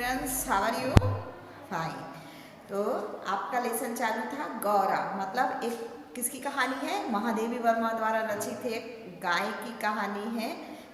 Students, how are you? Fine. तो आपका lesson चालू था गौरा, मतलब एक किसकी कहानी है? महादेवी वर्मा द्वारा रचित एक गाय की कहानी है।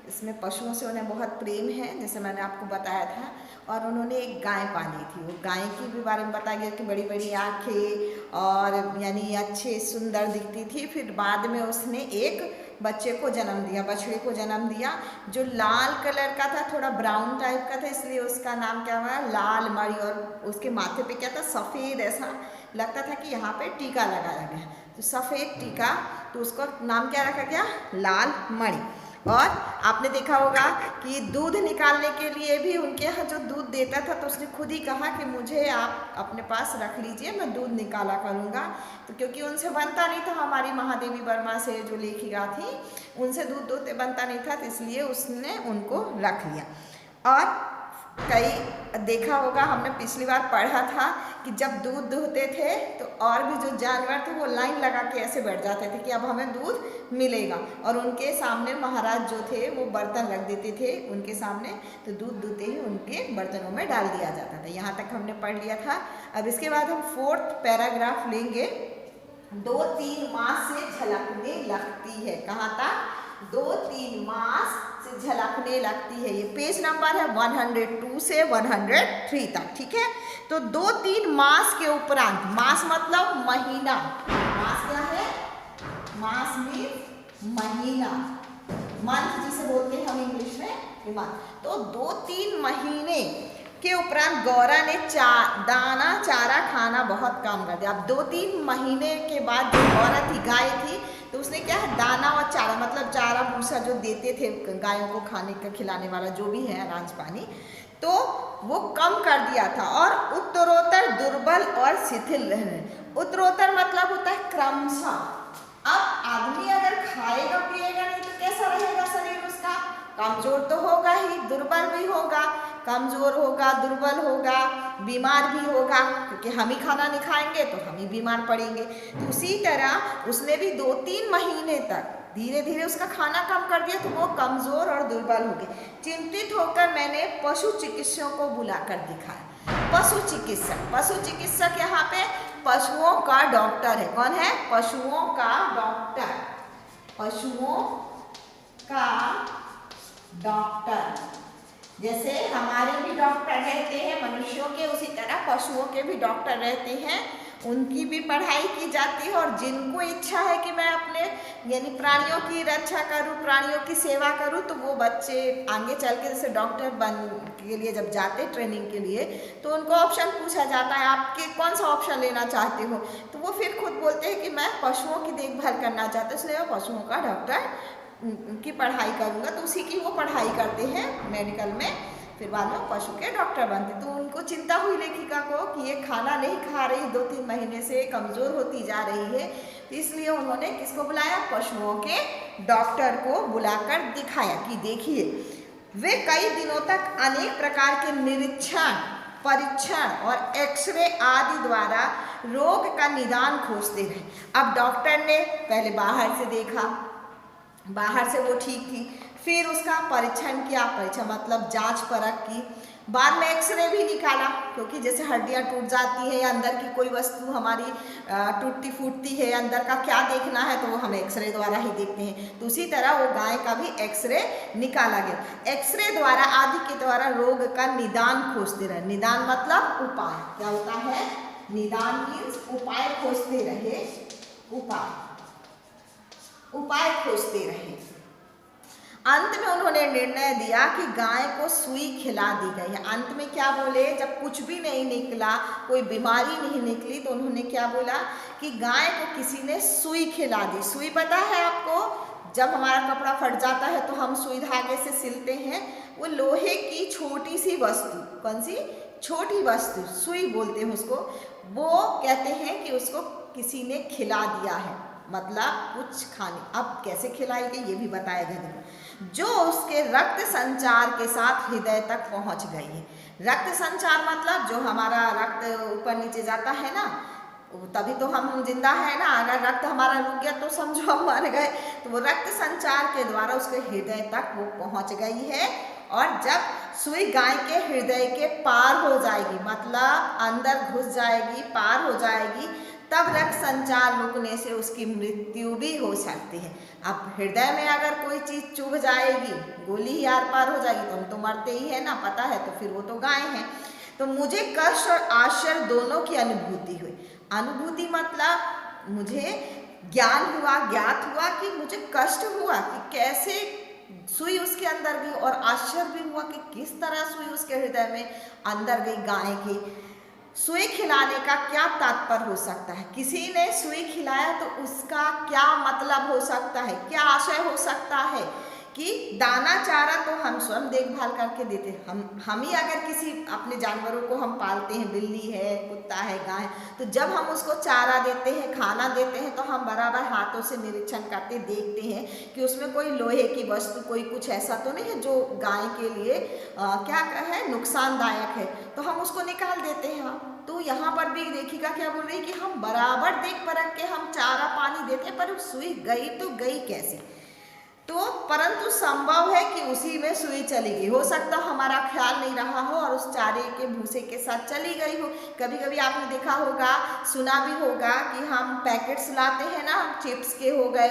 इसमें पशुओं से उन्हें बहुत प्रेम है, जैसे मैंने आपको बताया था। और उन्होंने एक गाय पाली थी। वो गाय की भी बारे में बताया गया कि बड़ी बड़ी आँखें और यानी अच्छे सुंदर दिखती थी। फिर बाद में उसने एक बच्चे को जन्म दिया, बछड़े को जन्म दिया, जो लाल कलर का था, थोड़ा ब्राउन टाइप का था, इसलिए उसका नाम क्या हुआ? लाल मणि। और उसके माथे पे क्या था? सफ़ेद, ऐसा लगता था कि यहाँ पे टीका लगाया गया, तो सफ़ेद टीका, तो उसका नाम क्या रखा गया? लाल मणि। और आपने देखा होगा कि दूध निकालने के लिए भी उनके यहाँ जो दूध देता था, तो उसने खुद ही कहा कि मुझे आप अपने पास रख लीजिए, मैं दूध निकाला करूँगा। तो क्योंकि उनसे बनता नहीं था, हमारी महादेवी वर्मा से जो लेखिका थी, उनसे दूध दोते बनता नहीं था, तो इसलिए उसने उनको रख लिया। और कई देखा होगा, हमने पिछली बार पढ़ा था कि जब दूध दूहते थे तो और भी जो जानवर थे वो लाइन लगा के ऐसे बैठ जाते थे कि अब हमें दूध मिलेगा। और उनके सामने महाराज जो थे वो बर्तन रख देते थे उनके सामने, तो दूध दूहते ही उनके बर्तनों में डाल दिया जाता था। यहाँ तक हमने पढ़ लिया था। अब इसके बाद हम 4th पैराग्राफ लेंगे। 2-3 मास से झलकने लगती है। कहाँ तक? 2-3 मास से झलकने लगती है। ये पेज नंबर है 102 से 103 तक, ठीक है। तो 2-3 मास के उपरांत, मास मतलब महीना, मास क्या है? मास मीन्स महीना, मंथ जिसे बोलते हैं हम इंग्लिश में, मंथ। तो 2-3 महीने के उपरांत गौरा ने दाना चारा खाना बहुत कम कर दिया। अब 2-3 महीने के बाद जो गौरा थी, गाय थी, तो उसने क्या है? दाना और चारा, मतलब चारा भूसा जो देते थे गायों को खाने का, खिलाने वाला जो भी है, अनाज पानी, तो वो कम कर दिया था। और उत्तरोत्तर दुर्बल और शिथिल रहने। उत्तरोत्तर मतलब होता है क्रमशः। अब आदमी अगर खाएगा पिएगा नहीं तो कैसा रहेगा शरीर उसका? कमजोर तो होगा ही, दुर्बल भी होगा, कमजोर होगा, दुर्बल होगा, बीमार भी होगा, क्योंकि हम ही खाना नहीं खाएंगे तो हम ही बीमार पड़ेंगे। तो उसी तरह उसने भी 2-3 महीने तक धीरे धीरे उसका खाना कम कर दिया, तो वो कमजोर और दुर्बल हो गए। चिंतित होकर मैंने पशु चिकित्सक को बुलाकर दिखाया। पशु चिकित्सक, पशु चिकित्सक यहाँ पे पशुओं का डॉक्टर है। कौन है? पशुओं का डॉक्टर, पशुओं का डॉक्टर। जैसे हमारे भी डॉक्टर रहते हैं मनुष्यों के, उसी तरह पशुओं के भी डॉक्टर रहते हैं, उनकी भी पढ़ाई की जाती है। और जिनको इच्छा है कि मैं अपने यानी प्राणियों की रक्षा करूं, प्राणियों की सेवा करूं, तो वो बच्चे आगे चल के जैसे डॉक्टर बन के लिए जब जाते ट्रेनिंग के लिए, तो उनको ऑप्शन पूछा जाता है, आपके कौन सा ऑप्शन लेना चाहते हो? तो वो फिर खुद बोलते हैं कि मैं पशुओं की देखभाल करना चाहता हूँ, इसलिए मैं पशुओं का डॉक्टर की पढ़ाई करूँगा। तो उसी की वो पढ़ाई करते हैं मेडिकल में, फिर बाद में पशु के डॉक्टर बनते। तो उनको चिंता हुई लेखिका को कि ये खाना नहीं खा रही, 2-3 महीने से कमज़ोर होती जा रही है, तो इसलिए उन्होंने किसको बुलाया? पशुओं के डॉक्टर को बुलाकर दिखाया कि देखिए, वे कई दिनों तक अनेक प्रकार के निरीक्षण, परीक्षण और एक्सरे आदि द्वारा रोग का निदान खोजते रहे। अब डॉक्टर ने पहले बाहर से देखा, बाहर से वो ठीक थी, फिर उसका परीक्षण किया, परीक्षण मतलब जांच परख की, बाद में एक्सरे भी निकाला, क्योंकि जैसे हड्डियां टूट जाती है या अंदर की कोई वस्तु हमारी टूटती फूटती है, अंदर का क्या देखना है तो वो हम एक्सरे द्वारा ही देखते हैं। तो उसी तरह वो गाय का भी एक्सरे निकाला गया। एक्सरे द्वारा आदि के द्वारा रोग का निदान खोजते रहे। निदान मतलब उपाय। क्या होता है? निदान मीन्स उपाय खोजते रहे, उपाय खोजते रहे। अंत में उन्होंने निर्णय दिया कि गाय को सुई खिला दी गई है। अंत में क्या बोले? जब कुछ भी नहीं निकला, कोई बीमारी नहीं निकली, तो उन्होंने क्या बोला कि गाय को किसी ने सुई खिला दी। सुई पता है आपको? जब हमारा कपड़ा फट जाता है तो हम सुई धागे से सिलते हैं। वो लोहे की छोटी सी वस्तु, कौन सी? छोटी वस्तु, सुई बोलते हैं उसको। वो कहते हैं कि उसको किसी ने खिला दिया है, मतलब कुछ खाने। अब कैसे खिलाई गई ये भी बताया गया, जो उसके रक्त संचार के साथ हृदय तक पहुंच गई है। रक्त संचार मतलब जो हमारा रक्त ऊपर नीचे जाता है ना, तभी तो हम जिंदा है ना। अगर रक्त हमारा रुक गया तो समझो हम मर गए। तो वो रक्त संचार के द्वारा उसके हृदय तक वो पहुंच गई है। और जब सुई गाय के हृदय के पार हो जाएगी, मतलब अंदर घुस जाएगी, पार हो जाएगी, तब रक्त संचार रुकने से उसकी मृत्यु भी हो सकती है। अब हृदय में अगर कोई चीज चुभ जाएगी, गोली ही आर पार हो जाएगी, तो हम तो मरते ही है ना, पता है, तो फिर वो तो गाय है। तो मुझे कष्ट और आश्चर्य दोनों की अनुभूति हुई। अनुभूति मतलब मुझे ज्ञान हुआ, ज्ञात हुआ कि मुझे कष्ट हुआ कि कैसे सुई उसके अंदर गई, और आश्चर्य भी हुआ कि किस तरह सुई उसके हृदय में अंदर गई गाय की। सुई खिलाने का क्या तात्पर्य हो सकता है? किसी ने सुई खिलाया तो उसका क्या मतलब हो सकता है, क्या आशय हो सकता है कि दाना चारा तो हम स्वयं देखभाल करके देते हैं। हम ही अगर किसी अपने जानवरों को हम पालते हैं, बिल्ली है, कुत्ता है, गाय, तो जब हम उसको चारा देते हैं, खाना देते हैं, तो हम बराबर हाथों से निरीक्षण करते देखते हैं कि उसमें कोई लोहे की वस्तु, कोई कुछ ऐसा तो नहीं है जो गाय के लिए क्या है, नुकसानदायक है, तो हम उसको निकाल देते हैं। तो यहाँ पर भी देखिएगा क्या बोल रही है कि हम बराबर देख परख के हम चारा पानी देते हैं, पर सुई गई तो गई कैसे? तो परंतु संभव है कि उसी में सुई चली गई, हो सकता हमारा ख्याल नहीं रहा हो और उस चारे के भूसे के साथ चली गई हो। कभी कभी आपने देखा होगा, सुना भी होगा कि हम पैकेट्स लाते हैं ना, चिप्स के हो गए,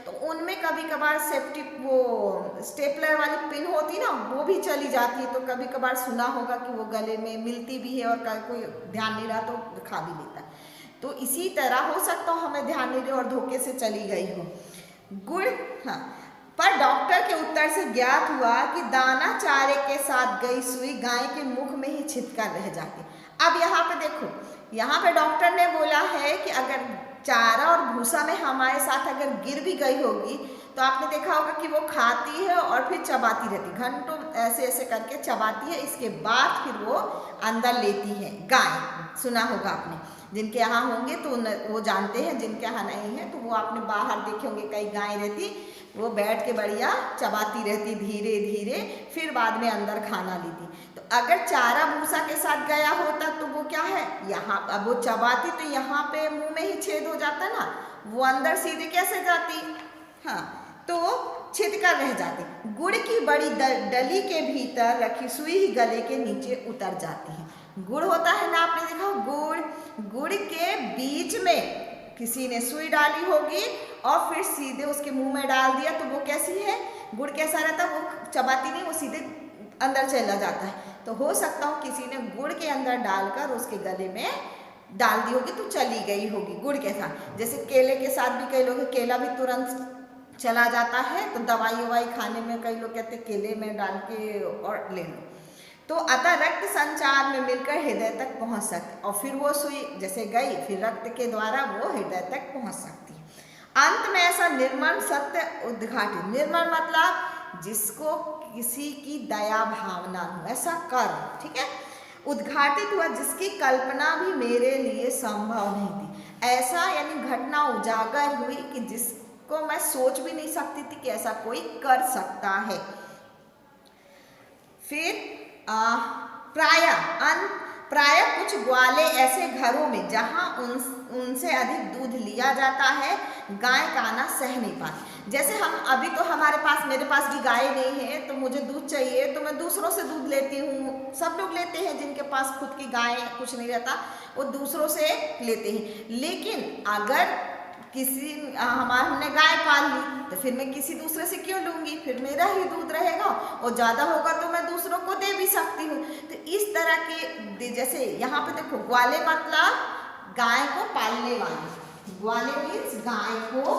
तो उनमें कभी कभार सेफ्टी वो स्टेपलर वाली पिन होती ना, वो भी चली जाती है। तो कभी कभार सुना होगा कि वो गले में मिलती भी है और कोई ध्यान नहीं रहा तो खा भी लेता। तो इसी तरह हो सकता हो हमें ध्यान नहीं रहे और धोखे से चली गई हो। गुड़, हाँ, पर डॉक्टर के उत्तर से ज्ञात हुआ कि दाना चारे के साथ गई सुई गाय के मुख में ही छिपकर रह जाती। अब यहाँ पे देखो, यहाँ पे डॉक्टर ने बोला है कि अगर चारा और भूसा में हमारे साथ अगर गिर भी गई होगी, तो आपने देखा होगा कि वो खाती है और फिर चबाती रहती, घंटों ऐसे ऐसे करके चबाती है, इसके बाद फिर वो अंदर लेती है गाय। सुना होगा आपने, जिनके यहाँ होंगे तो वो जानते हैं, जिनके यहाँ नहीं है तो वो आपने बाहर देखे होंगे, कई गाय रहती, वो बैठ के बढ़िया चबाती रहती धीरे धीरे, फिर बाद में अंदर खाना लेती। तो अगर चारा भूसा के साथ गया होता तो वो क्या है, यहाँ अब वो चबाती तो यहाँ पे मुंह में ही छेद हो जाता ना, वो अंदर सीधे कैसे जाती, हाँ, तो छिद कर रह जाती। गुड़ की बड़ी डली के भीतर रखी सुई ही गले के नीचे उतर जाती है। गुड़ होता है ना, आपने देखा गुड़ के बीच में किसी ने सुई डाली होगी और फिर सीधे उसके मुंह में डाल दिया, तो वो कैसी है, गुड़ कैसा रहता है, वो चबाती नहीं, वो सीधे अंदर चला जाता है। तो हो सकता हो किसी ने गुड़ के अंदर डालकर उसके गले में डाल दी होगी तो चली गई होगी गुड़ के साथ। जैसे केले के साथ भी कई लोग, केला भी तुरंत चला जाता है, तो दवाई ववाई खाने में कई लोग कहते हैं केले में डाल के और ले लो। तो अतः रक्त संचार में मिलकर हृदय तक पहुंच सकती, और फिर वो सुई जैसे गई, फिर रक्त के द्वारा वो हृदय तक पहुंच सकती है। अंत में ऐसा निर्मल सत्य उद्घाटित, निर्मल मतलब जिसको किसी की दया भावना हो, ऐसा कर, ठीक है, उद्घाटित हुआ जिसकी कल्पना भी मेरे लिए संभव नहीं थी। ऐसा यानी घटना उजागर हुई कि जिसको मैं सोच भी नहीं सकती थी कि ऐसा कोई कर सकता है। फिर प्राय कुछ ग्वाले ऐसे घरों में जहां उनसे अधिक दूध लिया जाता है, गाय काना सह नहीं पाती। जैसे हम अभी तो हमारे पास, मेरे पास भी गाय नहीं है, तो मुझे दूध चाहिए तो मैं दूसरों से दूध लेती हूँ। सब लोग लेते हैं, जिनके पास खुद की गाय कुछ नहीं रहता वो दूसरों से लेते हैं। लेकिन अगर किसी हमने गाय पाल ली तो फिर मैं किसी दूसरे से क्यों लूँगी, फिर मेरा ही दूध रहेगा और ज़्यादा होगा तो मैं दूसरों को दे भी सकती हूँ। तो इस तरह के, जैसे यहाँ पे देखो, ग्वाले मतलब गाय को पालने वाले, ग्वाले मीन्स गाय को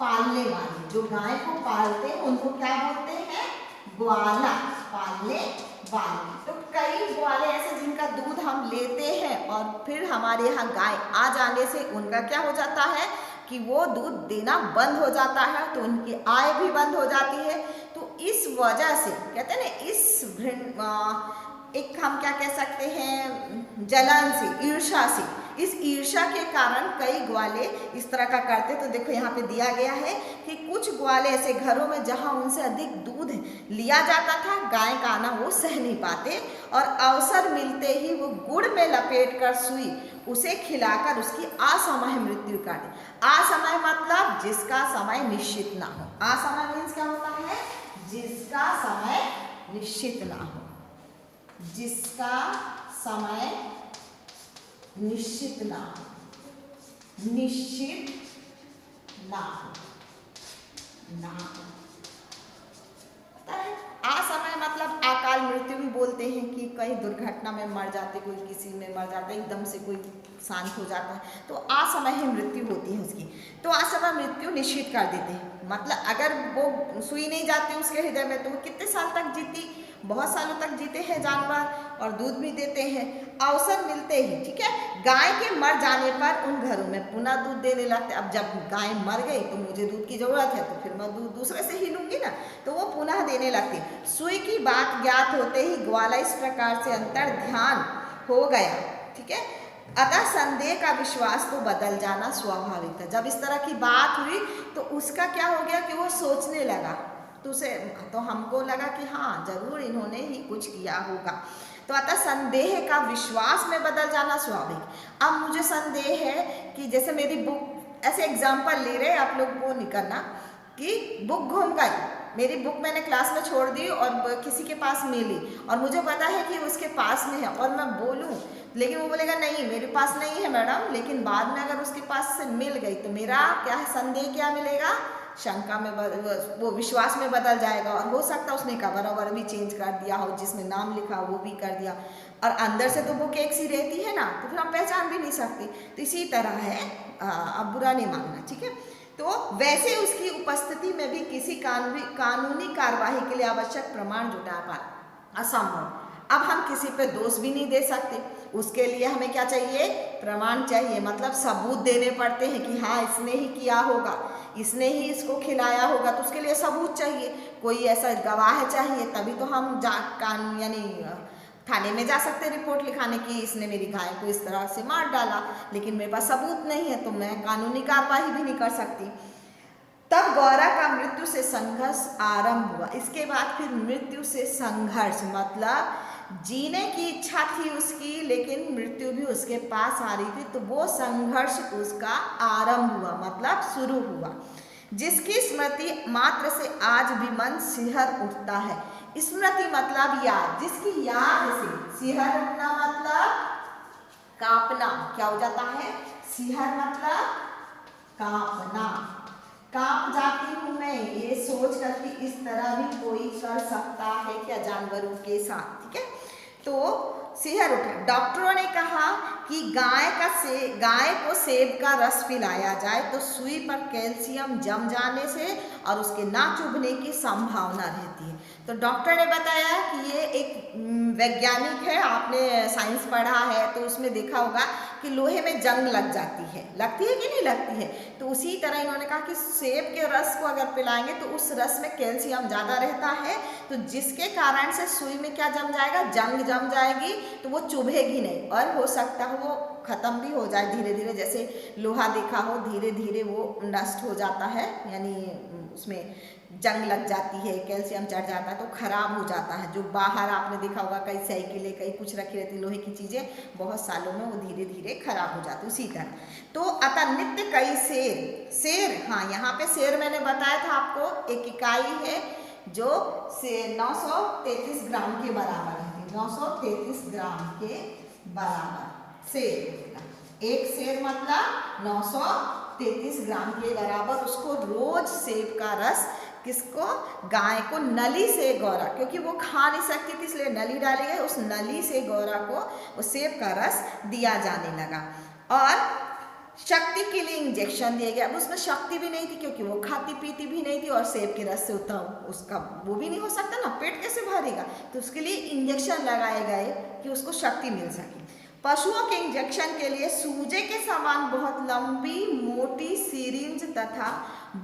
पालने वाले, जो गाय को पालते हैं उनको क्या बोलते हैं, ग्वाला, पालने वाले। तो कई ग्वाले ऐसे जिनका दूध हम लेते हैं और फिर हमारे यहाँ गाय आ जाने से उनका क्या हो जाता है कि वो दूध देना बंद हो जाता है, तो उनकी आय भी बंद हो जाती है। तो इस वजह से कहते हैं ना, इस एक हम क्या कह सकते हैं, जलन से, ईर्ष्या से, इस ईर्ष्या के कारण कई ग्वाले इस तरह का करते। तो देखो यहाँ पे दिया गया है कि कुछ ग्वाले ऐसे घरों में जहाँ उनसे अधिक दूध लिया जाता था, गाय का आना वो सह नहीं पाते और अवसर मिलते ही वो गुड़ में लपेट कर सुई उसे खिलाकर उसकी असमय मृत्यु कर दे। असमय मतलब जिसका समय निश्चित ना हो। असमय मीन्स क्या होता है, जिसका समय निश्चित ना हो। जिसका समय निश्चित ना हो, निश्चित ना हो, ना हो। असमय मतलब अकाल मृत्यु भी बोलते हैं कि कहीं दुर्घटना में मर जाते, कोई किसी में मर जाता है, एकदम से कोई शांत हो जाता है, तो असमय ही मृत्यु होती है उसकी। तो असमय मृत्यु निश्चित कर देते हैं, मतलब अगर वो सुई नहीं जाती उसके हृदय में तो वो कितने साल तक जीती, बहुत सालों तक जीते हैं जानवर और दूध भी देते हैं, अवसर मिलते ही, ठीक है। गाय के मर जाने पर उन घरों में पुनः दूध देने लगते। अब जब गाय मर गई तो मुझे दूध की जरूरत है, तो फिर मैं दूध दूसरे से ही लूंगी ना, तो वो पुनः देने लगती। सुई की बात ज्ञात होते ही ग्वाला इस प्रकार से अंतर ध्यान हो गया, ठीक है। अतः संदेह का विश्वास तो बदल जाना स्वाभाविक था। जब इस तरह की बात हुई तो उसका क्या हो गया कि वो सोचने लगा, तो हमको लगा कि हाँ जरूर इन्होंने ही कुछ किया होगा। तो अतः संदेह का विश्वास में बदल जाना स्वाभाविक। अब मुझे संदेह है कि जैसे मेरी बुक, ऐसे एग्जाम्पल ले रहे आप लोग, वो नहीं करना कि बुक गुम गई, मेरी बुक मैंने क्लास में छोड़ दी और किसी के पास मिली और मुझे पता है कि उसके पास में है और मैं बोलूं, लेकिन वो बोलेगा नहीं मेरे पास नहीं है मैडम, लेकिन बाद में अगर उसके पास से मिल गई तो मेरा क्या है, संदेह क्या मिलेगा, शंका में वो विश्वास में बदल जाएगा। और हो सकता है उसने कवर ओवर भी चेंज कर दिया हो, जिसमें नाम लिखा हो वो भी कर दिया, और अंदर से तो बुक एक सी रहती है ना, तो फिर हम पहचान भी नहीं सकते। तो इसी तरह है, अब बुरा नहीं मानना, ठीक है। तो वैसे उसकी उपस्थिति में भी किसी कानूनी कार्यवाही के लिए आवश्यक प्रमाण जुटा पाना असंभव। अब हम किसी पे दोष भी नहीं दे सकते, उसके लिए हमें क्या चाहिए, प्रमाण चाहिए, मतलब सबूत देने पड़ते हैं कि हाँ इसने ही किया होगा, इसने ही इसको खिलाया होगा, तो उसके लिए सबूत चाहिए, कोई ऐसा गवाह चाहिए, तभी तो हम यानी थाने में जा सकते रिपोर्ट लिखाने की इसने मेरी गाय को इस तरह से मार डाला, लेकिन मेरे पास सबूत नहीं है तो मैं कानूनी कार्यवाही भी नहीं कर सकती। तब गौरा का मृत्यु से संघर्ष आरंभ हुआ। इसके बाद फिर मृत्यु से संघर्ष मतलब जीने की इच्छा थी उसकी, लेकिन मृत्यु भी उसके पास आ रही थी, तो वो संघर्ष उसका आरंभ हुआ, मतलब शुरू हुआ, जिसकी स्मृति मात्र से आज भी मन सिहर उठता है। स्मृति मतलब याद, जिसकी याद से सिहर उठना मतलब कांपना, क्या हो जाता है, सिहर मतलब कांपना, कांप जाती हूँ मैं ये सोच कर कि इस तरह भी कोई कर सकता है क्या जानवरों के साथ, ठीक है। तो सिहर उठा। डॉक्टरों ने कहा कि गाय को सेब का रस पिलाया जाए तो सुई पर कैल्शियम जम जाने से और उसके ना चुभने की संभावना रहती है। तो डॉक्टर ने बताया कि ये एक वैज्ञानिक है, आपने साइंस पढ़ा है तो उसमें देखा होगा कि लोहे में जंग लग जाती है, लगती है कि नहीं लगती है, तो उसी तरह इन्होंने कहा कि सेब के रस को अगर पिलाएंगे तो उस रस में कैल्शियम ज़्यादा रहता है, तो जिसके कारण से सुई में क्या जम जाएगा, जंग जम जाएगी, तो वो चुभेगी नहीं और हो सकता है वो ख़त्म भी हो जाए धीरे धीरे, जैसे लोहा देखा हो धीरे धीरे वो नष्ट हो जाता है, यानी उसमें जंग लग जाती है, कैल्शियम चढ़ जाता है तो खराब हो जाता है। जो बाहर आपने देखा होगा कई साइकिलें कई कुछ रखी रहती लोहे की चीज़ें, बहुत सालों में वो धीरे धीरे खराब हो जाती है, उसी तरह। तो अतः नित्य कई शेर, हाँ यहाँ पे शेर मैंने बताया था आपको, एक इकाई है जो 933 ग्राम के बराबर है, 933 ग्राम के बराबर शेर, एक शेर मतलब 933 ग्राम के बराबर, उसको रोज सेब का रस, किसको, गाय को, नली से गौरा, क्योंकि वो खा नहीं सकती थी इसलिए नली डाली गई, उस नली से गौरा को वो सेब का रस दिया जाने लगा। और शक्ति के लिए इंजेक्शन दिया गया। अब उसमें शक्ति भी नहीं थी क्योंकि वो खाती पीती भी नहीं थी और सेब के रस से उतना उसका वो भी नहीं हो सकता ना, पेट कैसे भरेगा, तो उसके लिए इंजेक्शन लगाए गए कि उसको शक्ति मिल सके। पशुओं के इंजेक्शन के लिए सूजे के समान बहुत लंबी मोटी सिरिंज तथा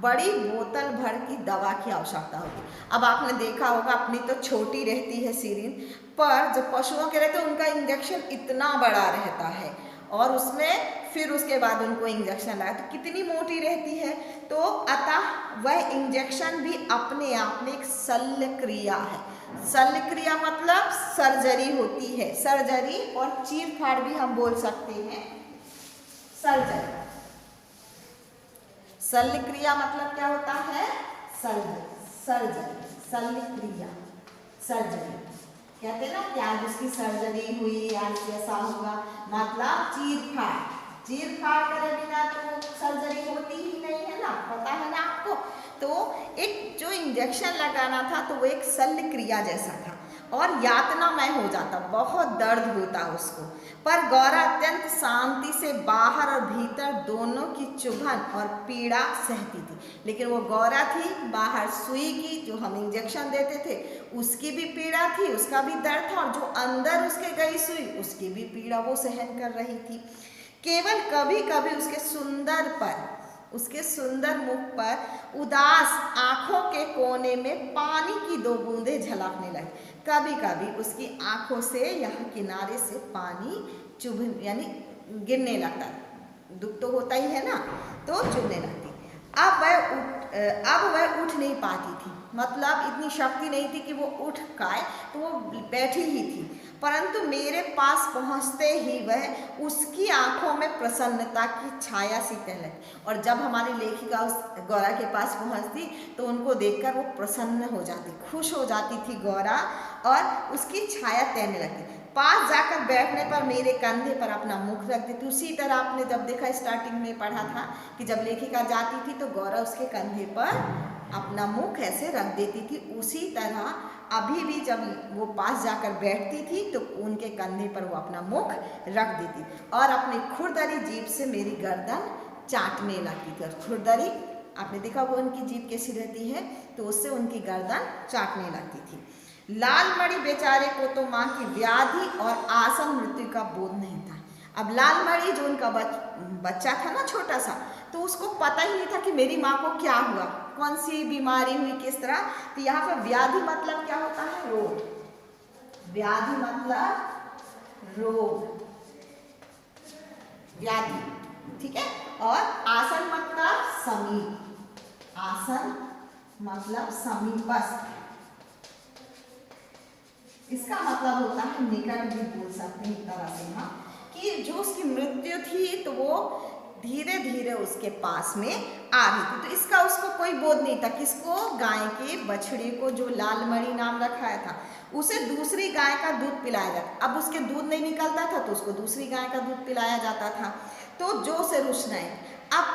बड़ी बोतल भर की दवा की आवश्यकता होती। अब आपने देखा होगा अपनी तो छोटी रहती है सिरिंज, पर जो पशुओं के रहते हैं उनका इंजेक्शन इतना बड़ा रहता है और उसमें फिर उसके बाद उनको इंजेक्शन लगा तो कितनी मोटी रहती है। तो अतः वह इंजेक्शन भी अपने आप में एक शल्य क्रिया है। शल्य क्रिया मतलब सर्जरी होती है, सर्जरी और चीर फाड़ भी हम बोल सकते हैं सर्जरी। शल्य क्रिया मतलब क्या होता है, सर्जरी, शल्य क्रिया, सर्जरी। कहते हैं ना कि आज उसकी सर्जरी हुई, आज ऐसा हुआ, मतलब चीर फाड़ करे बिना तो सर्जरी होती ही नहीं है ना, पता है ना आपको। तो एक जो इंजेक्शन लगाना था तो वो एक शल्य क्रिया जैसा था और यातनामय हो जाता, बहुत दर्द होता उसको। पर गौरा अत्यंत शांति से बाहर और भीतर दोनों की चुभन और पीड़ा सहती थी। लेकिन वो गौरा थी, बाहर सुई की जो हम इंजेक्शन देते थे उसकी भी पीड़ा थी, उसका भी दर्द था, और जो अंदर उसके गई सुई उसकी भी पीड़ा वो सहन कर रही थी। केवल कभी कभी उसके सुंदर मुख पर उदास आंखों के कोने में पानी की 2 बूंदें झलकने लगी। कभी कभी उसकी आंखों से यहाँ किनारे से पानी चुभ यानी गिरने लगता, दुख तो होता ही है ना, तो चुभने लगती। अब वह उठ नहीं पाती थी, मतलब इतनी शक्ति नहीं थी कि वो उठ पाए, तो वो बैठी ही थी। परंतु मेरे पास पहुंचते ही वह उसकी आंखों में प्रसन्नता की छाया सी तैरती, और जब हमारी लेखिका उस गौरा के पास पहुंचती तो उनको देखकर वो प्रसन्न हो जाती, खुश हो जाती थी गौरा, और उसकी छाया तैरने लगती। पास जाकर बैठने पर मेरे कंधे पर अपना मुख रख देती। उसी तरह आपने जब देखा स्टार्टिंग में पढ़ा था कि जब लेखिका जाती थी तो गौरा उसके कंधे पर अपना मुख ऐसे रख देती थी, उसी तरह अभी भी जब वो पास जाकर बैठती थी तो उनके कंधे पर वो अपना मुख रख देती और अपनी खुरदरी जीभ से मेरी गर्दन चाटने लगती थी। और खुरदरी आपने देखा वो उनकी जीभ कैसी रहती है, तो उससे उनकी गर्दन चाटने लगती थी। लालमणि बेचारे को तो माँ की व्याधि और आसन मृत्यु का बोध नहीं था। अब लालमणि जो उनका बच्चा था ना छोटा सा, तो उसको पता ही नहीं था कि मेरी माँ को क्या हुआ, कौन सी बीमारी हुई, किस तरह। तो यहाँ पर व्याधि मतलब क्या होता है, रोग। व्याधि मतलब रोग, व्याधि, ठीक है। और आसन मतलब समीप, आसन मतलब समीपस्थ, इसका मतलब होता है निकट भी बोल सकते हैं एक तरह से ना, कि जो उसकी मृत्यु थी तो वो धीरे धीरे उसके पास में आ रही थी। तो इसका उसको कोई बोध नहीं था। किसको? गाय के बछड़े को, जो लालमणि नाम रखाया था, उसे दूसरी गाय का दूध पिलाया जाता। अब उसके दूध नहीं निकलता था तो उसको दूसरी गाय का दूध पिलाया जाता था। तो जो से रुचना है, अब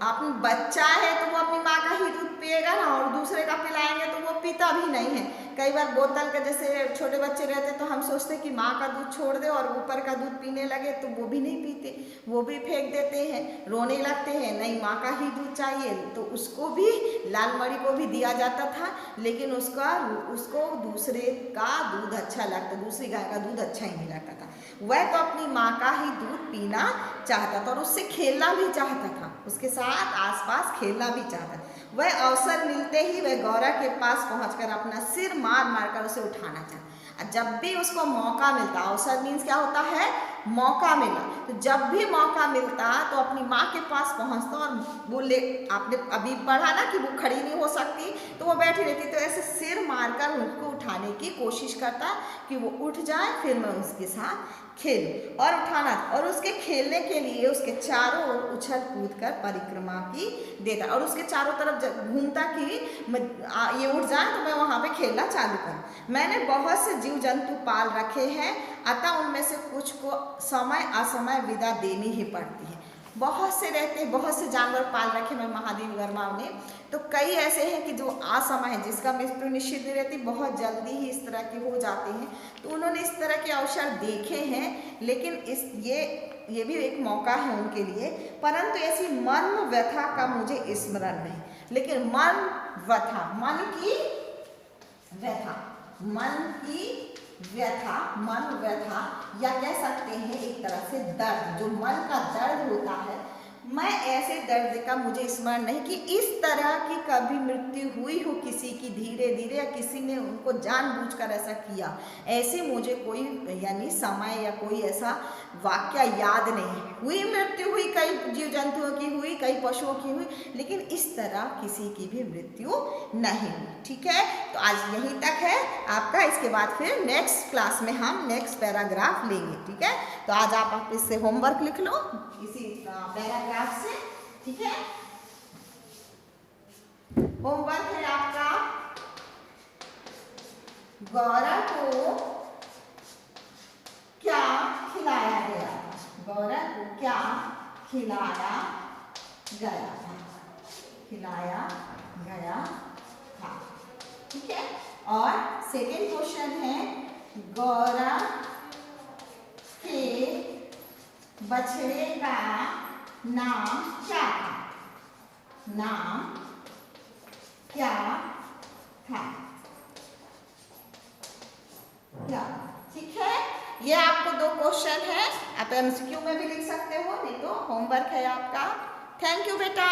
अपनी बच्चा है तो वो अपनी माँ का ही दूध पिएगा ना, और दूसरे का पिलाएंगे तो वो पीता भी नहीं है। कई बार बोतल का, जैसे छोटे बच्चे रहते तो हम सोचते कि माँ का दूध छोड़ दे और ऊपर का दूध पीने लगे, तो वो भी नहीं पीते, वो भी फेंक देते हैं, रोने लगते हैं, नहीं माँ का ही दूध चाहिए। तो उसको भी, लालमणि को भी दिया जाता था, लेकिन उसको दूसरे का दूध अच्छा लगता, दूसरी गाय का दूध अच्छा ही नहीं लगता था। वह तो अपनी माँ का ही दूध पीना चाहता था और उससे खेलना भी चाहता था, उसके साथ आसपास खेलना भी चाहता। वह अवसर मिलते ही वह गौरा के पास पहुंचकर अपना सिर मार मार कर उसे उठाना चाहता। जब भी उसको मौका मिलता, अवसर मीन्स क्या होता है, मौका मिला, तो जब भी मौका मिलता तो अपनी माँ के पास पहुंचता और बोले, आपने अभी पढ़ा ना कि वो खड़ी नहीं हो सकती तो वो बैठी रहती, तो ऐसे सिर मारकर उसको उठाने की कोशिश करता कि वो उठ जाए, फिर मैं उसके साथ खेल और उठाना। और उसके खेलने के लिए उसके चारों ओर उछल कूद कर परिक्रमा की देता और उसके चारों तरफ घूमता कि ये उठ जाए तो मैं वहाँ पे खेलना चालू करूँ। मैंने बहुत से जीव जंतु पाल रखे हैं, अतः उनमें से कुछ को समय असमय विदा देनी ही पड़ती है। बहुत से रहते हैं, बहुत से जानवर पाल रखे मैं महादेवी वर्मा ने, तो कई ऐसे हैं कि जो असमय है, जिसका मृत्यु निश्चित नहीं रहती, बहुत जल्दी ही इस तरह के हो जाते हैं। तो उन्होंने इस तरह के अवसर देखे हैं, लेकिन ये भी एक मौका है उनके लिए, परंतु ऐसी मर्म व्यथा का मुझे स्मरण नहीं। लेकिन मर्म व्यथा, मन की व्यथा, मन व्यथा, या कह सकते हैं एक तरह से दर्द, जो मन का दर्द होता है, मैं ऐसे दर्द का मुझे स्मरण नहीं कि इस तरह की कभी मृत्यु हुई हो किसी की धीरे धीरे, या किसी ने उनको जानबूझकर ऐसा किया, ऐसे मुझे कोई यानी समय या कोई ऐसा वाक्य याद नहीं है। हुई मृत्यु हुई, कई जीव जंतुओं की हुई, कई पशुओं की हुई, लेकिन इस तरह किसी की भी मृत्यु नहीं हुई। ठीक है, तो आज यहीं तक है आपका। इसके बाद फिर नेक्स्ट क्लास में हम नेक्स्ट पैराग्राफ लेंगे। ठीक है, तो आज आप इससे होमवर्क लिख लो इसी पैराग्राफ से। ठीक है, होमवर्क है आपका गौरा को क्या खिलाया गया था? गौरा को क्या खिलाया गया था? खिलाया गया था। ठीक है। और सेकेंड क्वेश्चन है, गौरा के बछड़े का नाम क्या था? नाम क्या था? क्या? ठीक है। ये आपको 2 क्वेश्चन है, आप एमसीक्यू में भी लिख सकते हो, नहीं तो होमवर्क है आपका। थैंक यू बेटा।